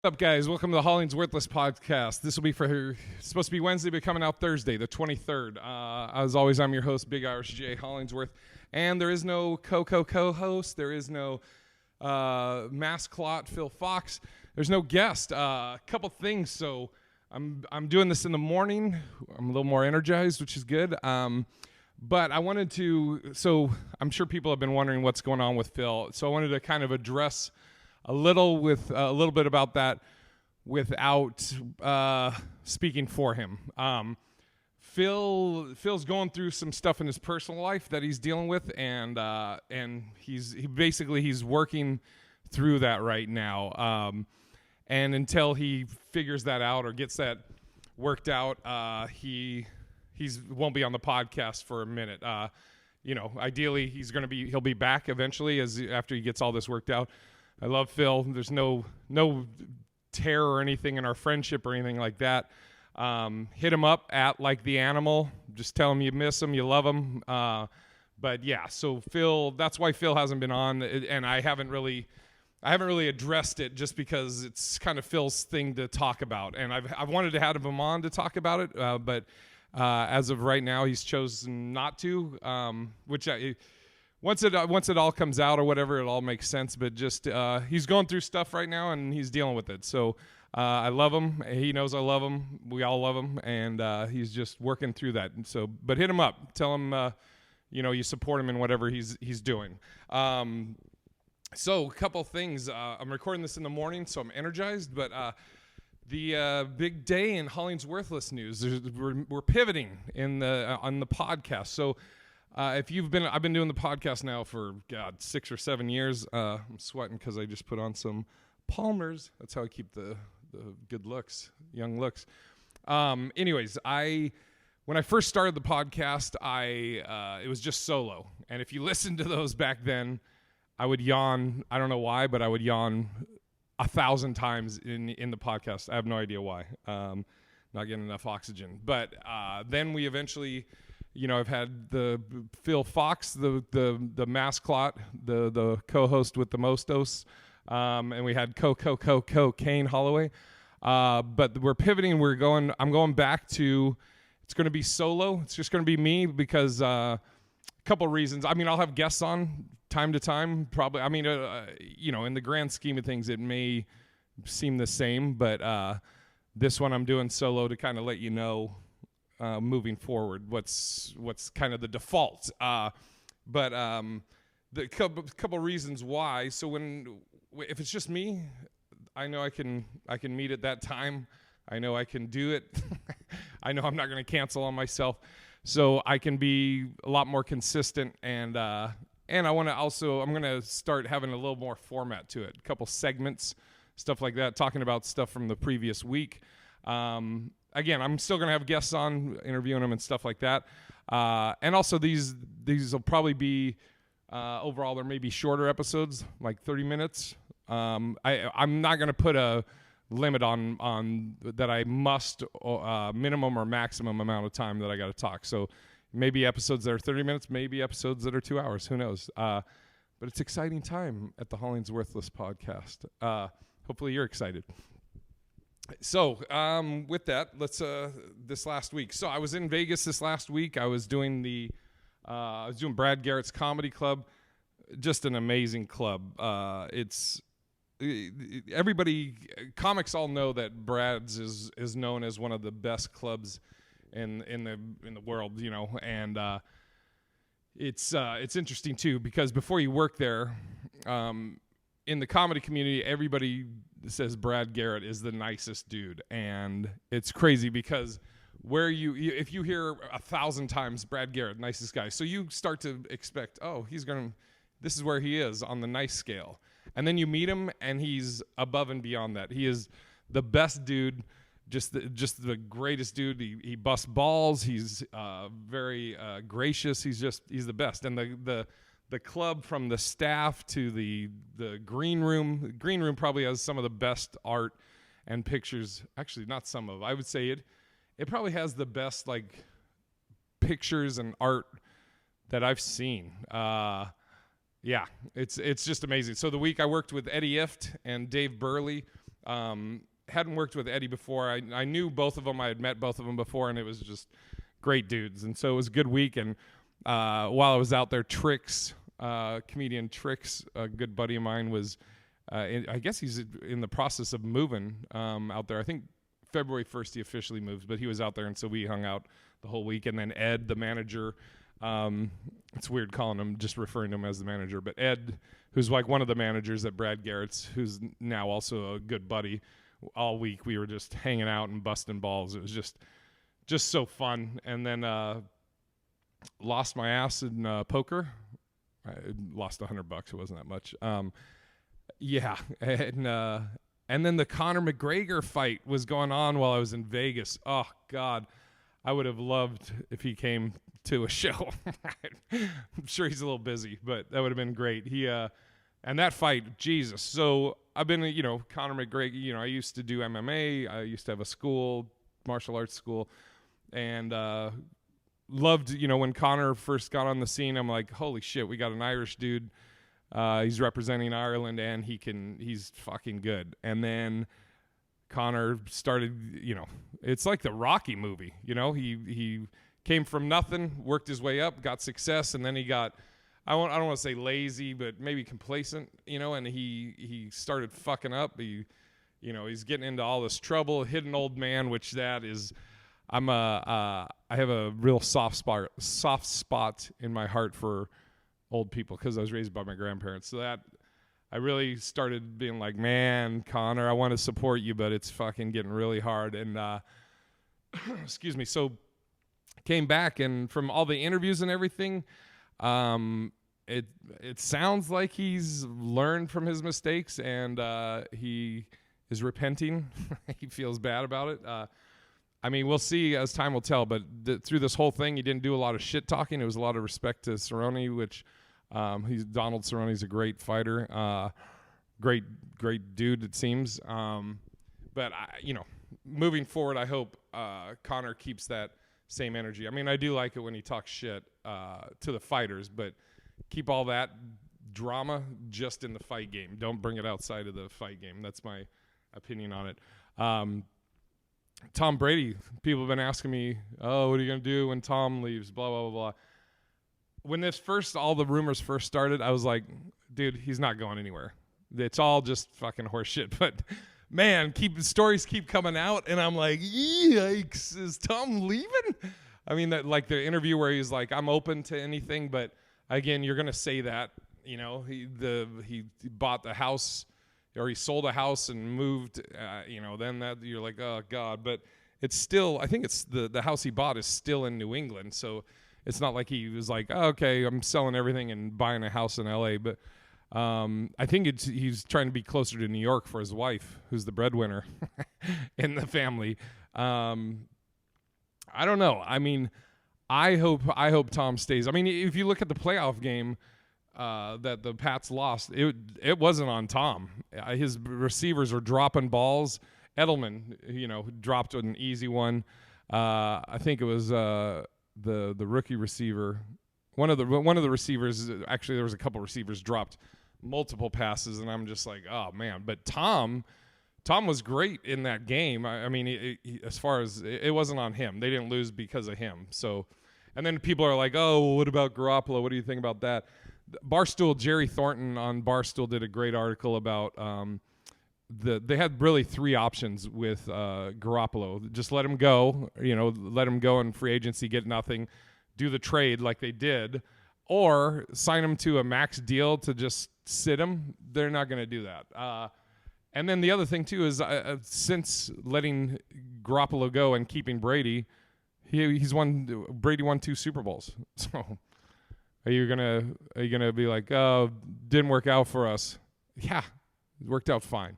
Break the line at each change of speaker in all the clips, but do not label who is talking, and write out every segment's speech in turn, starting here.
What's up, guys? Welcome to the HollingsWorthless podcast. This will be supposed to be Wednesday, but coming out Thursday, the 23rd. As always, I'm your host, Big Irish Jay Hollingsworth, and there is no co-host. There is no mascot Phil Fox. There's no guest. A couple things. So I'm doing this in the morning. I'm a little more energized, which is good. But I wanted to. So I'm sure people have been wondering what's going on with Phil. So I wanted to kind of address a little bit about that without speaking for him. Phil's going through some stuff in his personal life that he's dealing with, and he's working through that right now. And until he figures that out or gets that worked out, he won't be on the podcast for a minute. Ideally he'll be back eventually after he gets all this worked out. I love Phil. There's no tear or anything in our friendship or anything like that. Hit him up at like the animal. Just tell him you miss him, you love him. But yeah, so Phil. That's why Phil hasn't been on, and I haven't really addressed it just because it's kind of Phil's thing to talk about, and I've wanted to have him on to talk about it, but as of right now, he's chosen not to. Once it all comes out or whatever, it all makes sense. But just he's going through stuff right now, and he's dealing with it. So I love him. He knows I love him. We all love him, and he's just working through that. And so, but hit him up. Tell him you support him in whatever he's doing. So a couple things. I'm recording this in the morning, so I'm energized. But the big day in HollingsWorthless news. We're pivoting on the podcast. So. I've been doing the podcast now for 6 or 7 years. I'm sweating because I just put on some Palmers. That's how I keep the good looks, young looks. Anyways, when I first started the podcast, it was just solo. And if you listened to those back then, I would yawn. I don't know why, but I would yawn 1,000 times in the podcast. I have no idea why. Not getting enough oxygen. But then we eventually. I've had the Phil Fox, the mascot, the co-host with the Mostos, and we had Kane Holloway. But we're pivoting. I'm going back to. It's going to be solo. It's just going to be me because a couple reasons. I mean, I'll have guests on time to time. Probably. I mean, in the grand scheme of things, it may seem the same, but this one I'm doing solo to kind of let you know. Moving forward, what's kind of the default, but the couple reasons why. So if it's just me, I know I can meet at that time. I know I can do it. I know I'm not going to cancel on myself, so I can be a lot more consistent. And I want to also I'm going to start having a little more format to it, a couple segments, stuff like that, talking about stuff from the previous week. Again, I'm still going to have guests on, interviewing them and stuff like that. And also these will probably be, overall, there may be shorter episodes, like 30 minutes. I'm not going to put a limit on that I must, minimum or maximum amount of time that I got to talk. So maybe episodes that are 30 minutes, maybe episodes that are 2 hours. Who knows? But it's exciting time at the HollingsWorthless podcast. Hopefully you're excited. So, with that, let's this last week. So I was in Vegas this last week. I was doing Brad Garrett's Comedy Club. Just an amazing club. Comics all know that Brad's is known as one of the best clubs in the world, and it's interesting too because before you work there, in the comedy community, everybody says Brad Garrett is the nicest dude, and it's crazy because if you hear 1,000 times Brad Garrett, nicest guy, so you start to expect, this is where he is on the nice scale, and then you meet him, and he's above and beyond that. He is the best dude, just the greatest dude. He busts balls. He's very gracious. He's the best, and the club, from the staff to the green room. The green room probably has some of the best art and pictures. Actually, not some of. I would say it probably has the best pictures and art that I've seen. Yeah, it's just amazing. So the week I worked with Eddie Ift and Dave Burley. Hadn't worked with Eddie before. I knew both of them. I had met both of them before, and it was just great dudes. And so it was a good week. And while I was out there, comedian Trix, a good buddy of mine, was, I guess he's in the process of moving out there. I think February 1st he officially moves, but he was out there, and so we hung out the whole week. And then Ed, the manager, it's weird calling him, just referring to him as the manager, but Ed, who's like one of the managers at Brad Garrett's, who's now also a good buddy, all week we were just hanging out and busting balls. It was just so fun. And then lost my ass in poker. I lost $100. It wasn't that much. Yeah. And then the Conor McGregor fight was going on while I was in Vegas. Oh God, I would have loved if he came to a show. I'm sure he's a little busy, but that would have been great. And that fight, Jesus. So I've been, Conor McGregor, I used to do MMA. I used to have a school, martial arts school, and loved, when Conor first got on the scene, I'm like, holy shit, we got an Irish dude. He's representing Ireland, and he's fucking good. And then Conor started, it's like the Rocky movie, he came from nothing, worked his way up, got success, and then he got, I don't want to say lazy, but maybe complacent, and he started fucking up. He's getting into all this trouble, hit an old man, which that is, I have a real soft spot in my heart for old people because I was raised by my grandparents. So that I really started being like, man, Conor, I want to support you, but it's fucking getting really hard. And excuse me. So came back, and from all the interviews and everything, it sounds like he's learned from his mistakes, and he is repenting. He feels bad about it. I mean, we'll see as time will tell, but through this whole thing, he didn't do a lot of shit talking. It was a lot of respect to Cerrone, which Donald Cerrone's a great fighter, great dude, it seems. But moving forward, I hope Conor keeps that same energy. I mean, I do like it when he talks shit to the fighters, but keep all that drama just in the fight game. Don't bring it outside of the fight game. That's my opinion on it. Tom Brady, people have been asking me, oh, what are you going to do when Tom leaves, blah, blah, blah, blah. When all the rumors first started, I was like, dude, he's not going anywhere. It's all just fucking horse shit. But, man, stories keep coming out, and I'm like, yikes, is Tom leaving? I mean, like the interview where he's like, I'm open to anything, but, again, you're going to say that, he bought the house, or he sold a house and moved, then that you're like, oh God, but it's still, I think it's the house he bought is still in New England. So it's not like he was like, oh, okay, I'm selling everything and buying a house in LA. But I think he's trying to be closer to New York for his wife, who's the breadwinner in the family. I don't know. I mean, I hope Tom stays. I mean, if you look at the playoff game, that the Pats lost, it wasn't on Tom. His receivers were dropping balls. Edelman, dropped an easy one. I think it was the rookie receiver. One of the receivers, actually there was a couple receivers dropped multiple passes, and I'm just like, oh man. But Tom was great in that game. I mean, as far as it wasn't on him. They didn't lose because of him. So, and then people are like, oh, what about Garoppolo? What do you think about that? Barstool, Jerry Thornton on Barstool did a great article about they had really three options with Garoppolo. Just let him go, let him go in free agency, get nothing, do the trade like they did, or sign him to a max deal to just sit him. They're not going to do that. And then the other thing too is since letting Garoppolo go and keeping Brady, Brady won 2 Super Bowls. So. Are you gonna be like, oh, didn't work out for us? Yeah, it worked out fine.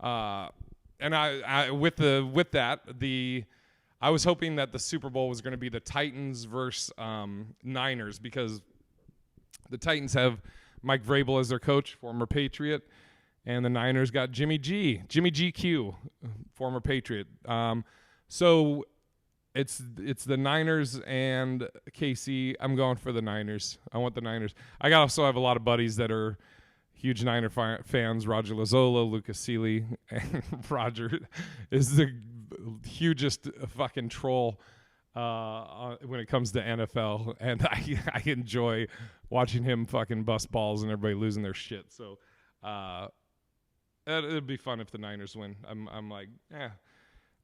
And I with that, I was hoping that the Super Bowl was going to be the Titans versus Niners, because the Titans have Mike Vrabel as their coach, former Patriot, and the Niners got Jimmy GQ, former Patriot. So. It's the Niners and KC. I'm going for the Niners. I want the Niners. I also have a lot of buddies that are, huge Niner fans. Roger Lazzola, Lucas Seeley, and Roger is the hugest fucking troll when it comes to NFL, and I enjoy watching him fucking bust balls and everybody losing their shit. So it'd be fun if the Niners win. I'm like,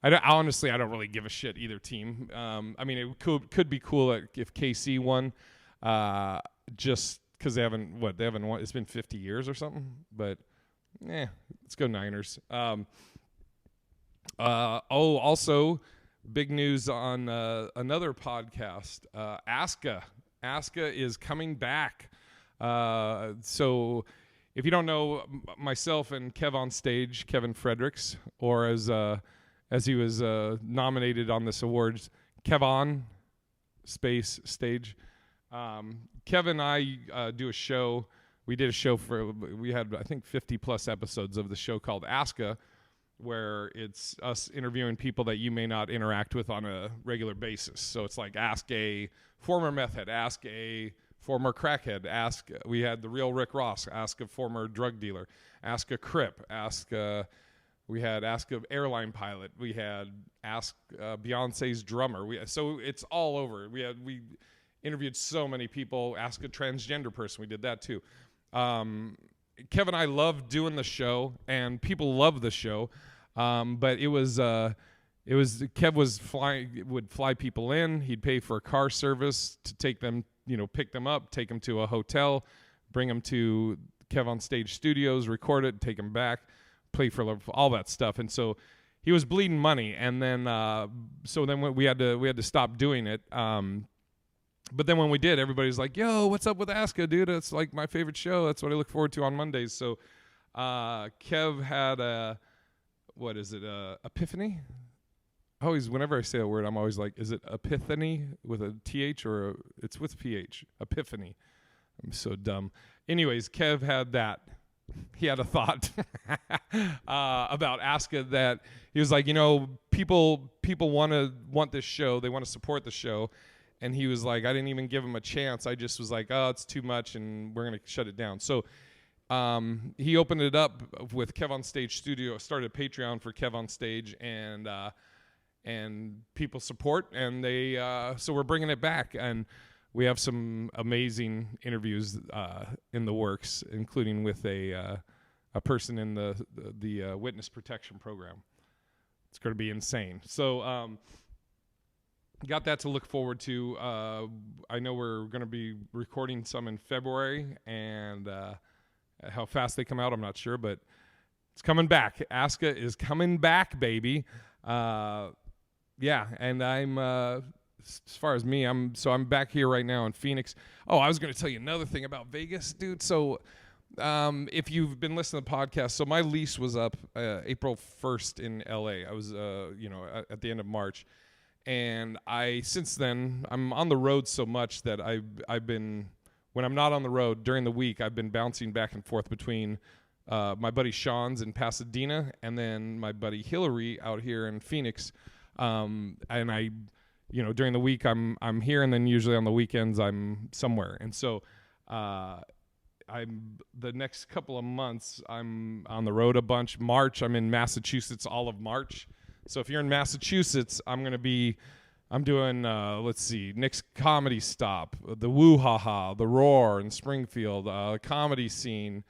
honestly, I don't really give a shit either team. I mean, it could be cool if KC won, just because they haven't won. It's been 50 years or something. But let's go Niners. Also, big news on another podcast. Aska is coming back. So if you don't know, myself and Kevin Fredericks, or as he was nominated on this awards, Kevin space stage. Kevin and I do a show. We did a show we had, I think, 50 plus episodes of the show called Aska, where it's us interviewing people that you may not interact with on a regular basis. So it's like, ask a former meth head, ask a former crackhead, we had the real Rick Ross, ask a former drug dealer, ask a Crip, we had ask an airline pilot, we had ask Beyonce's drummer. So it's all over. We interviewed so many people, ask a transgender person, we did that too. Kevin and I love doing the show, and people love the show. But it was Kev would fly people in. He'd pay for a car service to take them, pick them up, take them to a hotel, bring them to Kev on Stage Studios, record it, take them back, pay for all that stuff. And so he was bleeding money. And then, we had to stop doing it. But then when we did, everybody's like, "Yo, what's up with Aska, dude? It's like my favorite show. That's what I look forward to on Mondays." So, Kev had epiphany? Whenever I say that word, I'm always like, is it epiphany with a TH or it's with PH? Epiphany. I'm so dumb. Anyways, Kev had that. He had a thought about Aska that he was like, people want this show. They want to support the show. And he was like, I didn't even give him a chance. I just was like, oh, it's too much, and we're going to shut it down. So he opened it up with Kev on Stage Studio, started a Patreon for Kev on Stage, and people support, and so we're bringing it back. And we have some amazing interviews in the works, including with a person in the witness protection program. It's going to be insane. So got that to look forward to. I know we're going to be recording some in February, and how fast they come out, I'm not sure, but it's coming back. Aska is coming back, baby. And I'm as far as me, I'm back here right now in Phoenix. Oh, I was going to tell you another thing about Vegas, dude. So if you've been listening to the podcast, so my lease was up April 1st in LA. I was at the end of March. And since then, I'm on the road so much that I've been, when I'm not on the road during the week, I've been bouncing back and forth between my buddy Sean's in Pasadena and then my buddy Hillary out here in Phoenix. And I, during the week I'm here, and then usually on the weekends I'm somewhere. And so the next couple of months I'm on the road a bunch. March, I'm in Massachusetts all of March. So if you're in Massachusetts, I'm doing, Nick's Comedy Stop, the Woo Ha Ha, the Roar in Springfield, comedy scene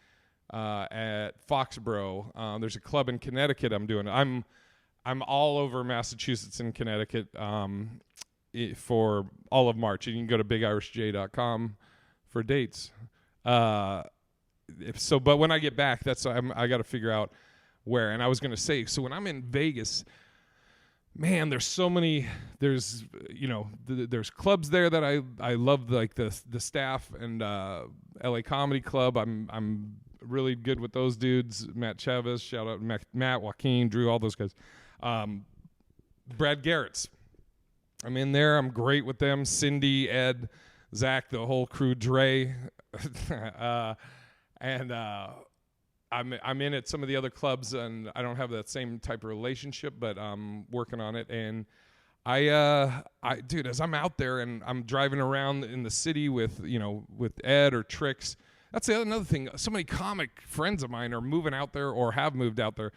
at Foxborough. There's a club in Connecticut I'm doing. I'm all over Massachusetts and Connecticut for all of March. You can go to bigirishj.com for dates. But when I get back, I got to figure out where. And I was going to say, so when I'm in Vegas, man, there's so many. There's there's clubs there that I love, like the staff and LA Comedy Club. I'm really good with those dudes. Matt Chavez, shout out Matt, Joaquin, Drew, all those guys. Brad Garrett's, I'm in there. I'm great with them. Cindy, Ed, Zach, the whole crew, Dre, and I'm in at some of the other clubs, and I don't have that same type of relationship, but I'm working on it. And dude, as I'm out there and I'm driving around in the city with Ed or Trix, That's another thing. So many comic friends of mine are moving out there or have moved out there.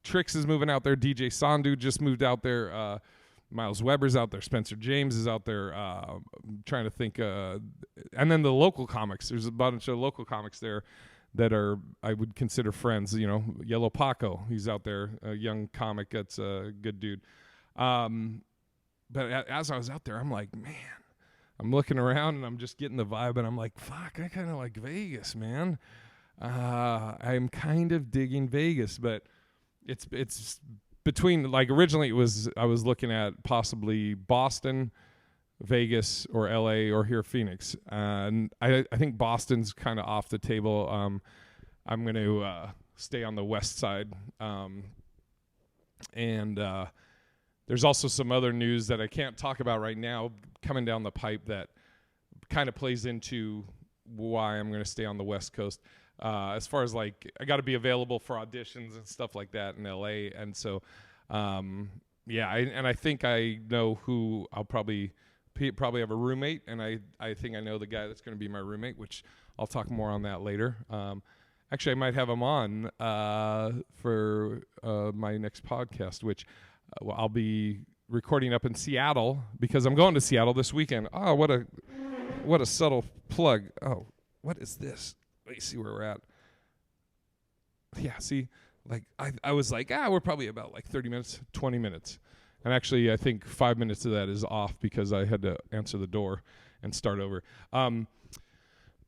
Trix is moving out there. DJ Sandu just moved out there. Miles Weber's out there. Spencer James is out there. I'm trying to think. And then the local comics. There's a bunch of local comics there that are, I would consider friends. You know, Yellow Paco, he's out there, a young comic that's a good dude. But as I was out there, I'm like, man, I'm looking around and I'm just getting the vibe, and I'm like, fuck, I kind of like Vegas, man. I'm kind of digging Vegas, but it's between, like, originally I was looking at possibly Boston, Vegas, or LA, or here Phoenix. And I think Boston's kind of off the table. I'm going to stay on the west side. And there's also some other news that I can't talk about right now coming down the pipe that kind of plays into why I'm going to stay on the West Coast. As far as, like, I got to be available for auditions and stuff like that in LA. And so, I think I know who I'll probably have a roommate. And I think I know the guy that's going to be my roommate, which I'll talk more on that later. Actually, I might have him on for my next podcast, which I'll be recording up in Seattle, because I'm going to Seattle this weekend. Oh, what a subtle plug. Oh, what is this? Let me see where we're at. Yeah, see, like I was like, we're probably about like 30 minutes, 20 minutes. And actually, I think 5 minutes of that is off because I had to answer the door and start over.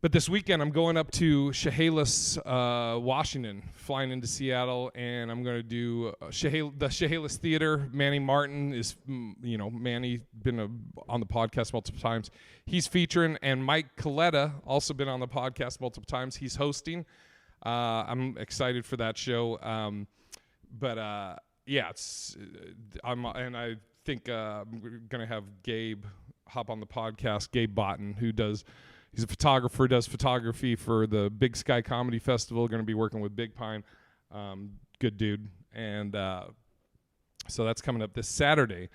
But this weekend, I'm going up to Chehalis, Washington, flying into Seattle, and I'm going to do the Chehalis Theater. Manny Martin is, Manny been on the podcast multiple times. He's featuring, and Mike Coletta also been on the podcast multiple times. He's hosting. I'm excited for that show. And I think I'm going to have Gabe hop on the podcast. Gabe Botten, he's a photographer, does photography for the Big Sky Comedy Festival. Going to be working with Big Pine. Good dude. And so that's coming up this Saturday.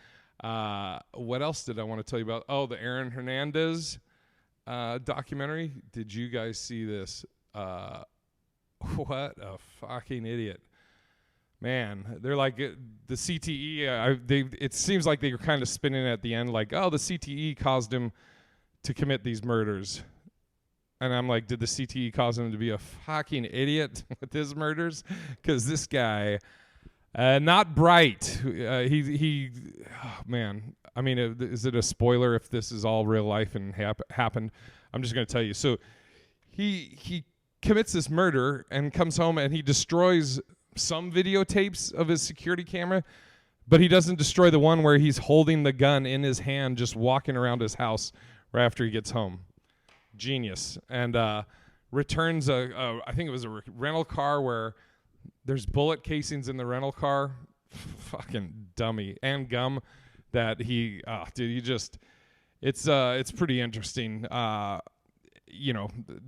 What else did I want to tell you about? Oh, the Aaron Hernandez documentary. Did you guys see this? What a fucking idiot. Man, they're like the CTE. It seems like they were kind of spinning at the end like, oh, the CTE caused him to commit these murders. And I'm like, did the CTE cause him to be a fucking idiot with his murders? Because this guy, not bright. Man. I mean, is it a spoiler if this is all real life and happened? I'm just going to tell you. So he commits this murder and comes home and he destroys some videotapes of his security camera, but he doesn't destroy the one where he's holding the gun in his hand just walking around his house right after he gets home. Genius. And returns I think it was a rental car where there's bullet casings in the rental car. Fucking dummy. And gum that it's pretty interesting. The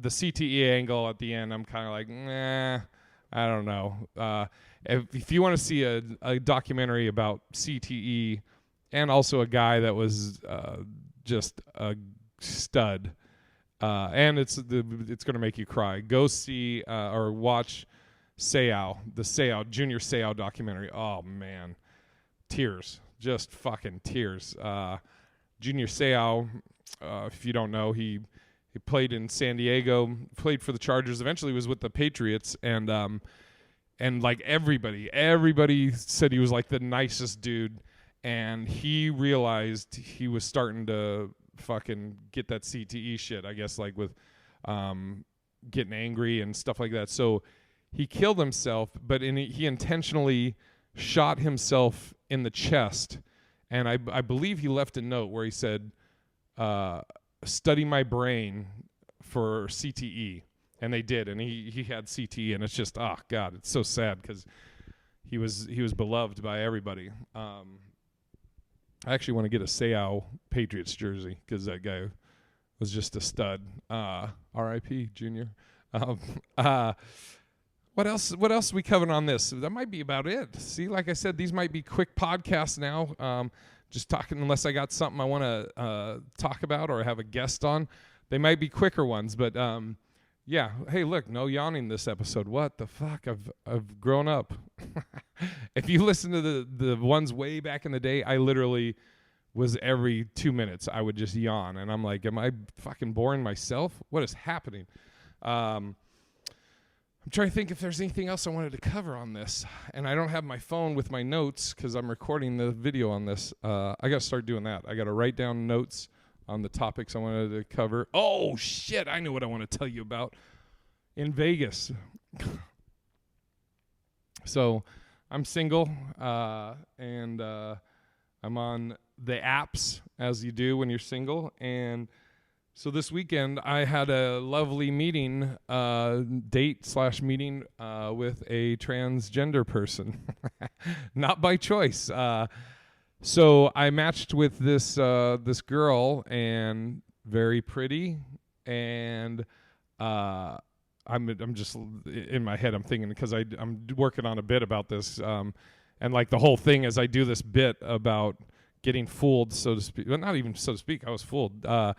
CTE angle at the end, I'm kind of like, nah, I don't know. If you want to see a documentary about CTE and also a guy that was just a stud, and it's going to make you cry, go see or watch the Junior Seau documentary. Oh man, tears, just fucking tears. Junior Seau, if you don't know, he played in San Diego, played for the Chargers, eventually was with the Patriots, and like everybody said he was like the nicest dude, and he realized he was starting to fucking get that CTE shit, I guess, like with getting angry and stuff like that. So he killed himself, but he intentionally shot himself in the chest, and I believe he left a note where he said, study my brain for CTE, and they did, and he had CTE, and it's just, oh god, it's so sad because he was beloved by everybody. I actually want to get a Seau Patriots jersey because that guy was just a stud. R.I.P. Junior. What else we covered on this? That might be about it. See, like I said, these might be quick podcasts now. Just talking, unless I got something I want to talk about or have a guest on. They might be quicker ones, but yeah. Hey, look, no yawning this episode. What the fuck? I've grown up. If you listen to the ones way back in the day, I literally was every 2 minutes I would just yawn, and I'm like, am I fucking boring myself? What is happening? I'm trying to think if there's anything else I wanted to cover on this, and I don't have my phone with my notes because I'm recording the video on this. I got to start doing that. I got to write down notes on the topics I wanted to cover. Oh, shit, I know what I want to tell you about in Vegas. So I'm single, and I'm on the apps, as you do when you're single. And so this weekend, I had a lovely meeting, date/meeting with a transgender person. Not by choice. So I matched with this girl, and very pretty, and I'm just in my head. I'm thinking because I'm working on a bit about this, and like the whole thing is I do this bit about getting fooled, so to speak. Well, not even so to speak. I was fooled. I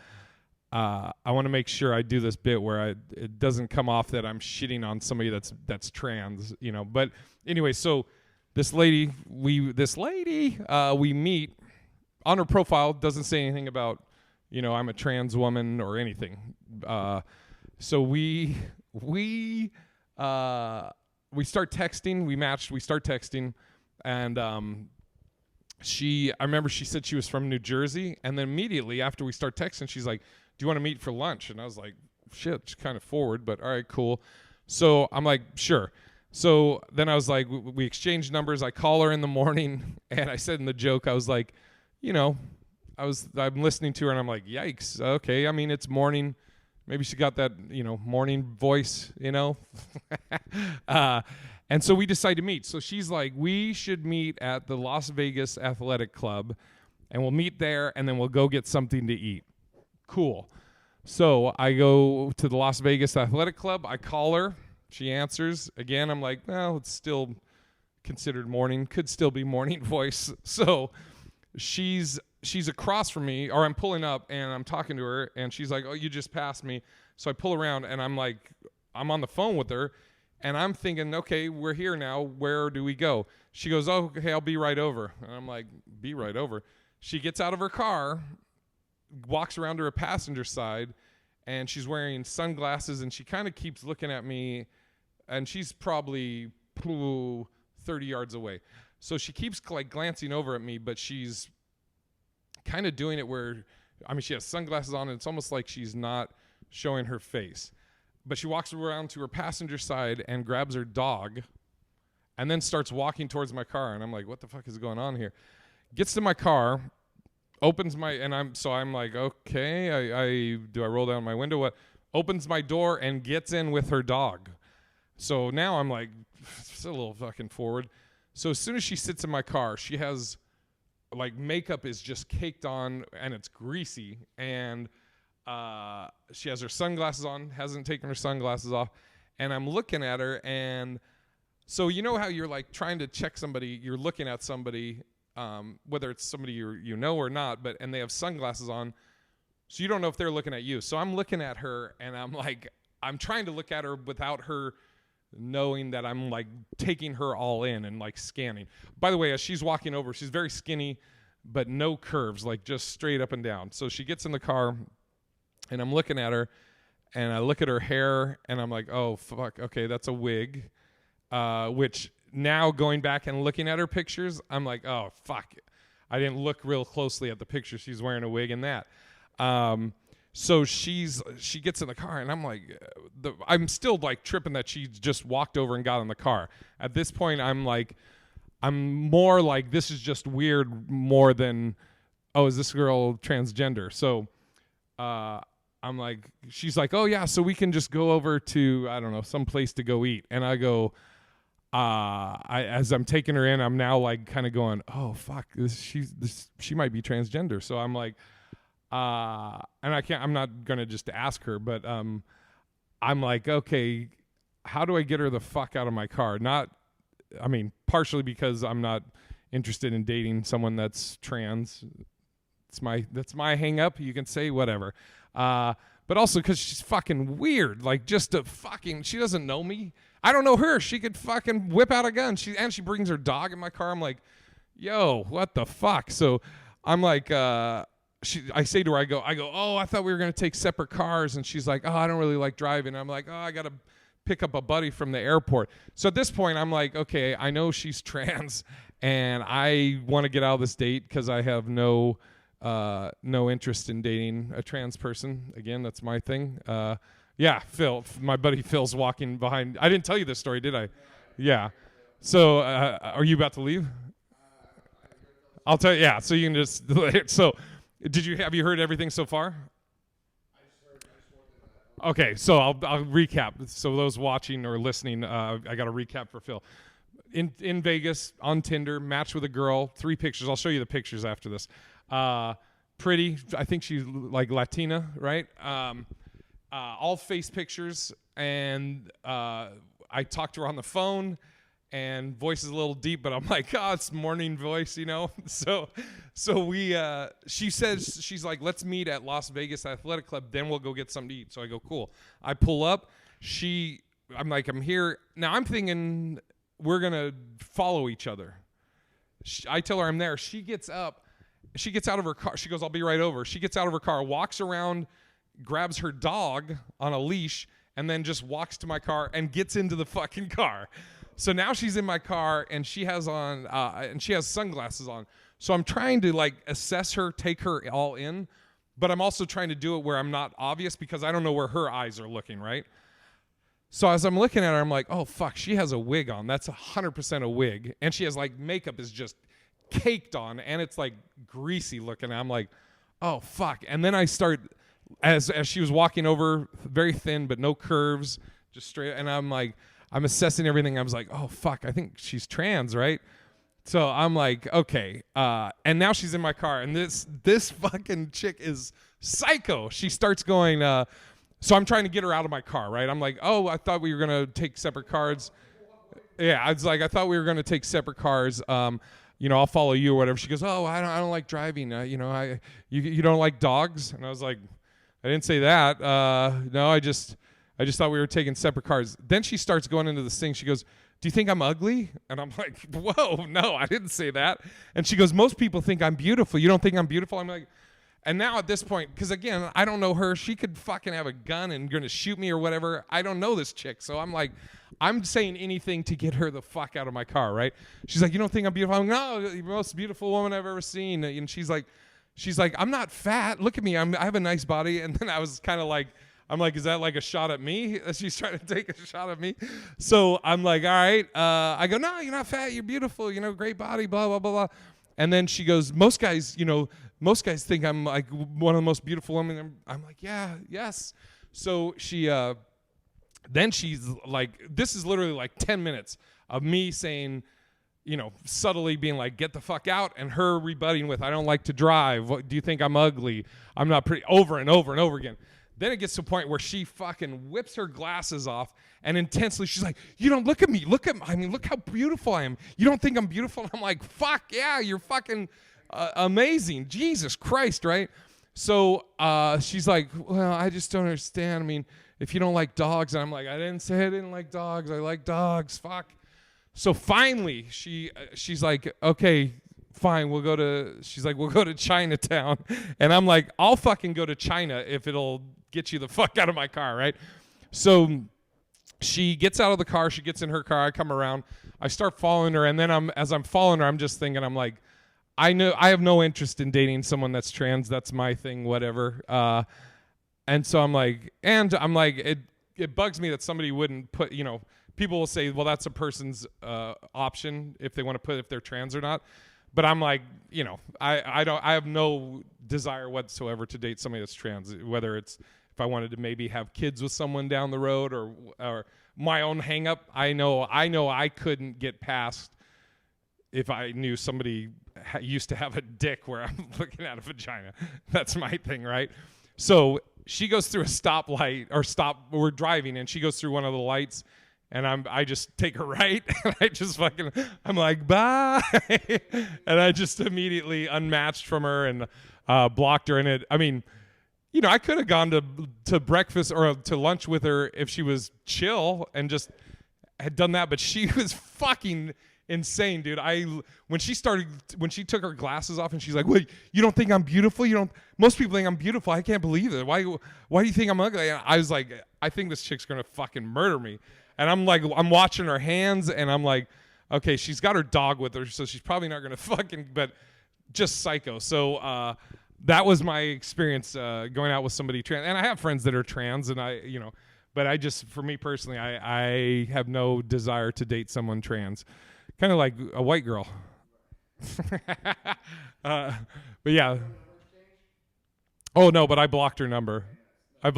want to make sure I do this bit where it doesn't come off that I'm shitting on somebody that's trans, you know. But anyway, so. This lady, we meet. On her profile, doesn't say anything about, you know, I'm a trans woman or anything. So we start texting. We matched. We start texting, and I remember she said she was from New Jersey, and then immediately after we start texting, she's like, "Do you want to meet for lunch?" And I was like, "Shit, it's kind of forward, but all right, cool." So I'm like, "Sure." So then I was like, we exchanged numbers. I call her in the morning, and I said in the joke, I was like, you know, I'm listening to her, and I'm like, yikes. Okay, I mean, it's morning. Maybe she got that, you know, morning voice, you know. And so we decide to meet. So she's like, we should meet at the Las Vegas Athletic Club, and we'll meet there, and then we'll go get something to eat. Cool. So I go to the Las Vegas Athletic Club. I call her. She answers. Again, I'm like, well, it's still considered morning. Could still be morning voice. So she's across from me, or I'm pulling up, and I'm talking to her, and she's like, oh, you just passed me. So I pull around, and I'm like, I'm on the phone with her, and I'm thinking, okay, we're here now. Where do we go? She goes, oh, okay, I'll be right over. And I'm like, be right over. She gets out of her car, walks around to her passenger side, and she's wearing sunglasses, and she kind of keeps looking at me, and she's probably 30 yards away. So she keeps like glancing over at me, but she's kind of doing it where, I mean, she has sunglasses on, and it's almost like she's not showing her face. But she walks around to her passenger side and grabs her dog and then starts walking towards my car. And I'm like, what the fuck is going on here? Gets to my car, opens my, and I'm like, okay, do I roll down my window? What? Opens my door and gets in with her dog. So now I'm like, it's a little fucking forward. So as soon as she sits in my car, she has, like, makeup is just caked on, and it's greasy, and she has her sunglasses on, hasn't taken her sunglasses off, and I'm looking at her, and so you know how you're, like, trying to check somebody, you're looking at somebody, whether it's somebody you know or not, and they have sunglasses on, so you don't know if they're looking at you. So I'm looking at her, and I'm like, I'm trying to look at her without her knowing that I'm like taking her all in and like scanning. By the way, as she's walking over, she's very skinny, but no curves, like just straight up and down. So she gets in the car, and I'm looking at her, and I look at her hair, and I'm like, oh, fuck, okay, that's a wig, which now going back and looking at her pictures, I'm like, oh, fuck, I didn't look real closely at the picture. She's wearing a wig and that. So she gets in the car, and I'm like, I'm still like tripping that she just walked over and got in the car. At this point, I'm more like, this is just weird more than, oh, is this girl transgender? So I'm like, she's like, oh yeah, so we can just go over to, I don't know, some place to go eat. And I go, as I'm taking her in, I'm now like kind of going, oh fuck, she might be transgender. So I'm like, and I'm not going to just ask her, but I'm like, okay, how do I get her the fuck out of my car? Partially because I'm not interested in dating someone that's trans. That's my hang up. You can say whatever. but also because she's fucking weird. Like, just she doesn't know me. I don't know her. She could fucking whip out a gun. She brings her dog in my car. I'm like, yo, what the fuck? So I'm like, I say to her, I go, oh, I thought we were going to take separate cars. And she's like, oh, I don't really like driving. I'm like, oh, I got to pick up a buddy from the airport. So at this point, I'm like, okay, I know she's trans and I want to get out of this date because I have no interest in dating a trans person. Again, that's my thing. Yeah, Phil, my buddy Phil's walking behind. I didn't tell you this story, did I? Yeah. So are you about to leave? I'll tell you. Yeah. So you can just. So, have you heard everything so far? Okay. So I'll recap. So those watching or listening, I got a recap for Phil. In Vegas on Tinder, matched with a girl. 3 pictures. I'll show you the pictures after this. Pretty. I think she's like Latina, right? All face pictures, and I talked to her on the phone, and voice is a little deep, but I'm like, oh, it's morning voice, you know? So she says, she's like, let's meet at Las Vegas Athletic Club, then we'll go get something to eat. So I go, cool. I pull up. I'm like, I'm here. Now I'm thinking we're going to follow each other. I tell her I'm there. She gets up. She gets out of her car. She goes, I'll be right over. She gets out of her car, walks around, grabs her dog on a leash, and then just walks to my car and gets into the fucking car. So now she's in my car, and she has sunglasses on. So I'm trying to like assess her, take her all in, but I'm also trying to do it where I'm not obvious because I don't know where her eyes are looking, right? So as I'm looking at her, I'm like, oh fuck, she has a wig on. That's 100% a wig. And she has like makeup is just caked on, and it's like greasy looking. I'm like, oh fuck. And then I start, as she was walking over, very thin but no curves, just straight, and I'm like, I'm assessing everything. I was like, oh fuck, I think she's trans, right? So I'm like, okay, and now she's in my car, and this fucking chick is psycho. She starts going, so I'm trying to get her out of my car, right? I'm like, oh, I thought we were gonna take separate cars. Yeah, I was like, I thought we were gonna take separate cars. I'll follow you or whatever. She goes, oh, I don't like driving. You don't like dogs? And I was like, I didn't say that. No, I just thought we were taking separate cars. Then she starts going into this thing. She goes, do you think I'm ugly? And I'm like, whoa, no, I didn't say that. And she goes, most people think I'm beautiful. You don't think I'm beautiful? I'm like, and now at this point, because again, I don't know her. She could fucking have a gun and going to shoot me or whatever. I don't know this chick. So I'm like, I'm saying anything to get her the fuck out of my car, right? She's like, you don't think I'm beautiful? I'm like, no, you're the most beautiful woman I've ever seen. And she's like, I'm not fat. Look at me. I have a nice body. And then I was kind of like, I'm like, is that like a shot at me? She's trying to take a shot at me. So I'm like, all right. I go, no, you're not fat. You're beautiful. Great body, blah, blah, blah, blah. And then she goes, most guys think I'm like one of the most beautiful women. I'm like, yeah, yes. So then she's like, this is literally like 10 minutes of me saying, subtly being like, get the fuck out, and her rebutting with, I don't like to drive. What, do you think I'm ugly? I'm not pretty, over and over and over again. Then it gets to a point where she fucking whips her glasses off and intensely she's like, you don't look at me. Look how beautiful I am. You don't think I'm beautiful? And I'm like, fuck yeah, you're fucking amazing. Jesus Christ, right? So she's like, well, I just don't understand. I mean, if you don't like dogs, and I'm like, I didn't say I didn't like dogs. I like dogs. Fuck. So finally, she's like, okay, fine, we'll go to Chinatown. And I'm like, I'll fucking go to China if it'll get you the fuck out of my car, right? So she gets out of the car, she gets in her car, I come around, I start following her, and then as I'm following her, I'm just thinking, I'm like, I have no interest in dating someone that's trans. That's my thing, whatever. And so I'm like, it bugs me that somebody wouldn't put, people will say, well, that's a person's option if they want to put if they're trans or not. But I'm like, I have no desire whatsoever to date somebody that's trans, whether it's if I wanted to maybe have kids with someone down the road or my own hang up. I know I couldn't get past if I knew somebody used to have a dick where I'm looking at a vagina. That's my thing, right? So she goes through a stoplight we're driving, and she goes through one of the lights, and I just take her right, and I'm like, bye. And I just immediately unmatched from her and blocked her. And I could have gone to breakfast or to lunch with her if she was chill and just had done that, but she was fucking insane, dude. When she took her glasses off and she's like, "Wait, you don't think I'm beautiful? Most people think I'm beautiful. I can't believe it. Why do you think I'm ugly?" And I was like, I think this chick's gonna fucking murder me. And I'm watching her hands, and I'm like, okay, she's got her dog with her, so she's probably not gonna fucking, but just psycho. So that was my experience going out with somebody trans. And I have friends that are trans, and but for me personally, I have no desire to date someone trans. Kind of like a white girl. But yeah. Oh, no, but I blocked her number. I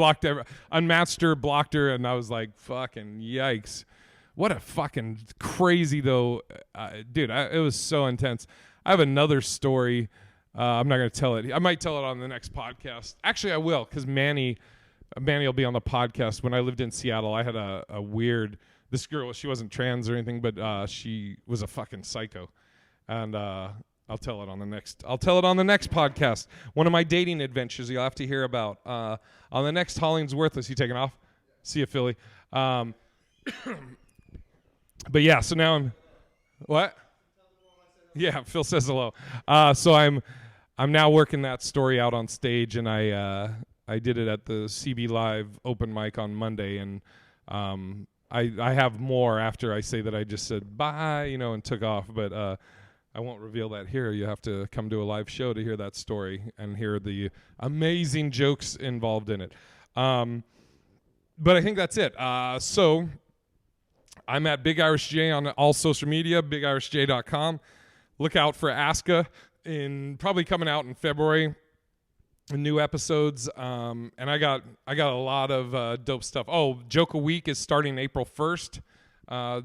unmatched her, blocked her, and I was like, fucking yikes. What a fucking crazy, though. Dude, it was so intense. I have another story. I'm not going to tell it. I might tell it on the next podcast. Actually, I will, because Manny will be on the podcast. When I lived in Seattle, I had a weird, this girl, she wasn't trans or anything, but she was a fucking psycho. And I'll tell it on the next podcast. One of my dating adventures you'll have to hear about. On the next HollingsWorthless. You taking off? See you, Philly. But yeah, so now I'm, what? Yeah, Phil says hello. So I'm now working that story out on stage, and I did it at the CB Live open mic on Monday, and I have more after I say that I just said bye, and took off, but I won't reveal that here. You have to come to a live show to hear that story and hear the amazing jokes involved in it. But I think that's it. So I'm at Big Irish Jay on all social media, bigirishjay.com. Look out for Aska probably coming out in February. New episodes, and I got a lot of dope stuff. Oh, Joke a Week is starting April 1st.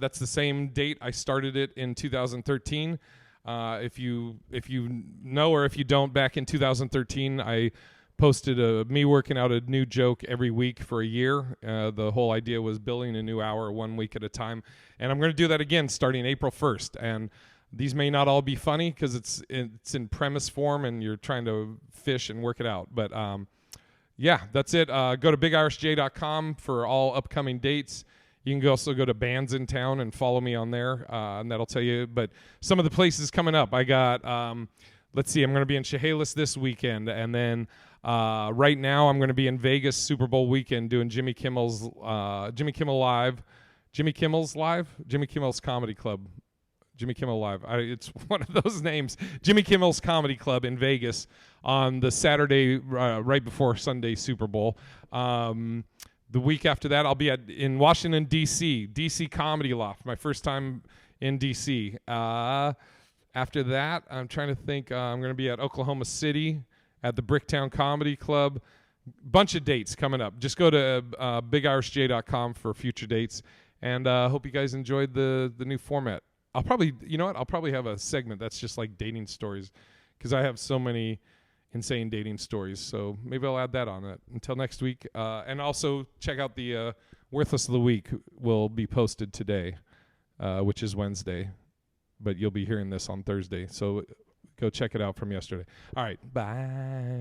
That's the same date I started it in 2013. If you know, or if you don't, back in 2013, I posted me working out a new joke every week for a year. The whole idea was building a new hour 1 week at a time, and I'm going to do that again starting April 1st. And these may not all be funny because it's in premise form and you're trying to fish and work it out. But yeah, that's it. Go to bigirishjay.com for all upcoming dates. You can also go to Bands in Town and follow me on there, and that'll tell you. But some of the places coming up, I got, let's see, I'm going to be in Chehalis this weekend. And then right now I'm going to be in Vegas Super Bowl weekend doing Jimmy Kimmel's Live. Jimmy Kimmel's Comedy Club. Jimmy Kimmel Live. It's one of those names. Jimmy Kimmel's Comedy Club in Vegas on the Saturday right before Sunday Super Bowl. The week after that, I'll be in Washington, D.C. D.C. Comedy Loft, my first time in D.C. After that, I'm trying to think. I'm going to be at Oklahoma City at the Bricktown Comedy Club. Bunch of dates coming up. Just go to bigirishjay.com for future dates. And hope you guys enjoyed the new format. I'll probably have a segment that's just like dating stories, because I have so many insane dating stories. So maybe I'll add that on it. Until next week. And also check out the Worthless of the Week will be posted today, which is Wednesday. But you'll be hearing this on Thursday. So go check it out from yesterday. All right. Bye.